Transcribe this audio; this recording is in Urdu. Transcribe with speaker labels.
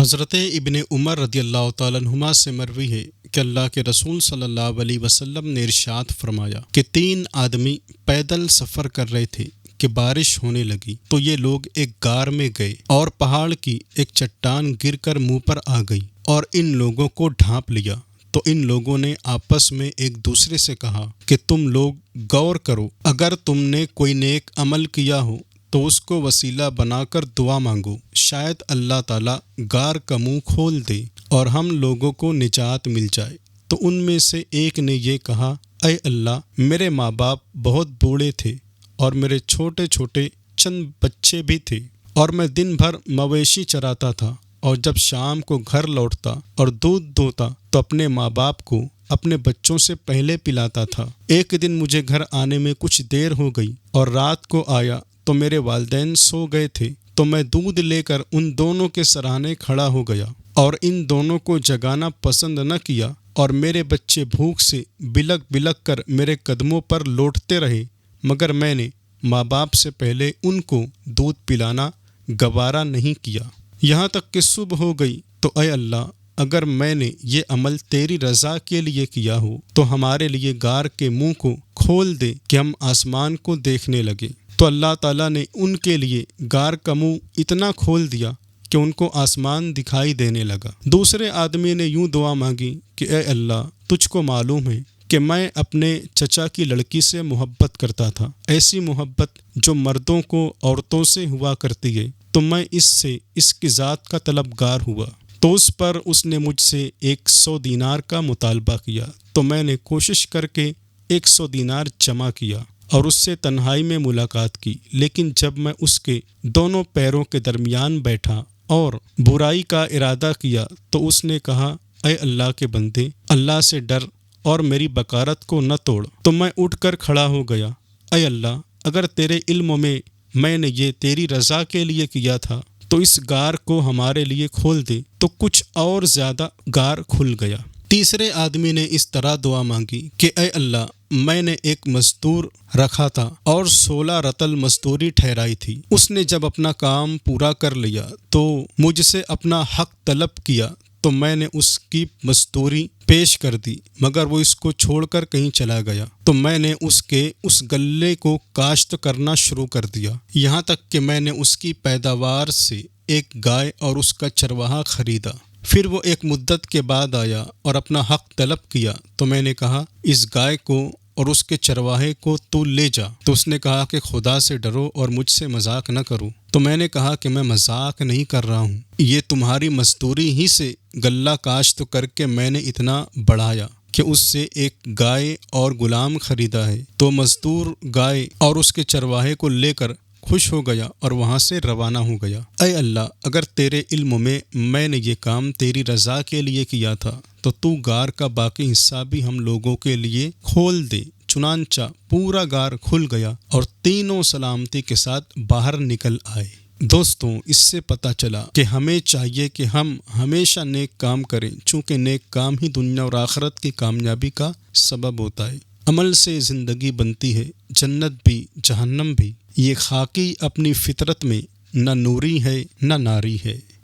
Speaker 1: حضرت ابن عمر رضی اللہ تعالیٰ عنہما سے مروی ہے کہ اللہ کے رسول صلی اللہ علیہ وسلم نے ارشاد فرمایا کہ 3 آدمی پیدل سفر کر رہے تھے کہ بارش ہونے لگی تو یہ لوگ ایک غار میں گئے اور پہاڑ کی ایک چٹان گر کر منہ پر آ گئی اور ان لوگوں کو ڈھانپ لیا۔ تو ان لوگوں نے آپس میں ایک دوسرے سے کہا کہ تم لوگ غور کرو، اگر تم نے کوئی نیک عمل کیا ہو تو اس کو وسیلہ بنا کر دعا مانگو، شاید اللہ تعالیٰ غار کا منہ کھول دے اور ہم لوگوں کو نجات مل جائے۔ تو ان میں سے ایک نے یہ کہا، اے اللہ، میرے ماں باپ بہت بوڑھے تھے اور میرے چھوٹے چھوٹے چند بچے بھی تھے، اور میں دن بھر مویشی چراتا تھا، اور جب شام کو گھر لوٹتا اور دودھ دوتا تو اپنے ماں باپ کو اپنے بچوں سے پہلے پلاتا تھا۔ ایک دن مجھے گھر آنے میں کچھ دیر ہو گئی اور رات کو آیا تو میرے والدین سو گئے تھے، تو میں دودھ لے کر ان دونوں کے سراہنے کھڑا ہو گیا اور ان دونوں کو جگانا پسند نہ کیا، اور میرے بچے بھوک سے بلک بلک کر میرے قدموں پر لوٹتے رہے، مگر میں نے ماں باپ سے پہلے ان کو دودھ پلانا گوارا نہیں کیا، یہاں تک کہ صبح ہو گئی۔ تو اے اللہ، اگر میں نے یہ عمل تیری رضا کے لیے کیا ہو تو ہمارے لیے غار کے منہ کو کھول دے کہ ہم آسمان کو دیکھنے لگے۔ تو اللہ تعالیٰ نے ان کے لیے غار کا منہ اتنا کھول دیا کہ ان کو آسمان دکھائی دینے لگا۔ دوسرے آدمی نے یوں دعا مانگی کہ اے اللہ، تجھ کو معلوم ہے کہ میں اپنے چچا کی لڑکی سے محبت کرتا تھا، ایسی محبت جو مردوں کو عورتوں سے ہوا کرتی ہے، تو میں اس سے اس کی ذات کا طلبگار ہوا۔ تو اس پر اس نے مجھ سے 100 دینار کا مطالبہ کیا، تو میں نے کوشش کر کے 100 دینار جمع کیا اور اس سے تنہائی میں ملاقات کی، لیکن جب میں اس کے دونوں پیروں کے درمیان بیٹھا اور برائی کا ارادہ کیا تو اس نے کہا، اے اللہ کے بندے، اللہ سے ڈر اور میری بکارت کو نہ توڑ۔ تو میں اٹھ کر کھڑا ہو گیا، اے اللہ، اگر تیرے علم میں نے یہ تیری رضا کے لیے کیا تھا تو اس غار کو ہمارے لیے کھول دے۔ تو کچھ اور زیادہ غار کھل گیا۔ تیسرے آدمی نے اس طرح دعا مانگی کہ اے اللہ، میں نے ایک مزدور رکھا تھا اور 16 رطل مزدوری ٹھہرائی تھی، اس نے جب اپنا کام پورا کر لیا تو مجھ سے اپنا حق طلب کیا، تو میں نے اس کی مزدوری پیش کر دی، مگر وہ اس کو چھوڑ کر کہیں چلا گیا۔ تو میں نے اس غلے کو کاشت کرنا شروع کر دیا، یہاں تک کہ میں نے اس کی پیداوار سے ایک گائے اور اس کا چرواہا خریدا۔ پھر وہ ایک مدت کے بعد آیا اور اپنا حق طلب کیا، تو میں نے کہا، اس گائے کو اور اس کے چرواہے کو تو لے جا۔ تو اس نے کہا کہ خدا سے ڈرو اور مجھ سے مذاق نہ کرو۔ تو میں نے کہا کہ میں مذاق نہیں کر رہا ہوں، یہ تمہاری مزدوری ہی سے غلہ کاشت کر کے میں نے اتنا بڑھایا کہ اس سے ایک گائے اور غلام خریدا ہے۔ تو مزدور گائے اور اس کے چرواہے کو لے کر خوش ہو گیا اور وہاں سے روانہ ہو گیا۔ اے اللہ، اگر تیرے علم میں نے یہ کام تیری رضا کے لیے کیا تھا تو غار کا باقی حصہ بھی ہم لوگوں کے لیے کھول دے۔ چنانچہ پورا غار کھل گیا اور تینوں سلامتی کے ساتھ باہر نکل آئے۔ دوستوں، اس سے پتہ چلا کہ ہمیں چاہیے کہ ہم ہمیشہ نیک کام کریں، چونکہ نیک کام ہی دنیا اور آخرت کی کامیابی کا سبب ہوتا ہے۔ عمل سے زندگی بنتی ہے، جنت بھی جہنم بھی۔ یہ خاکی اپنی فطرت میں نہ نوری ہے نہ ناری ہے۔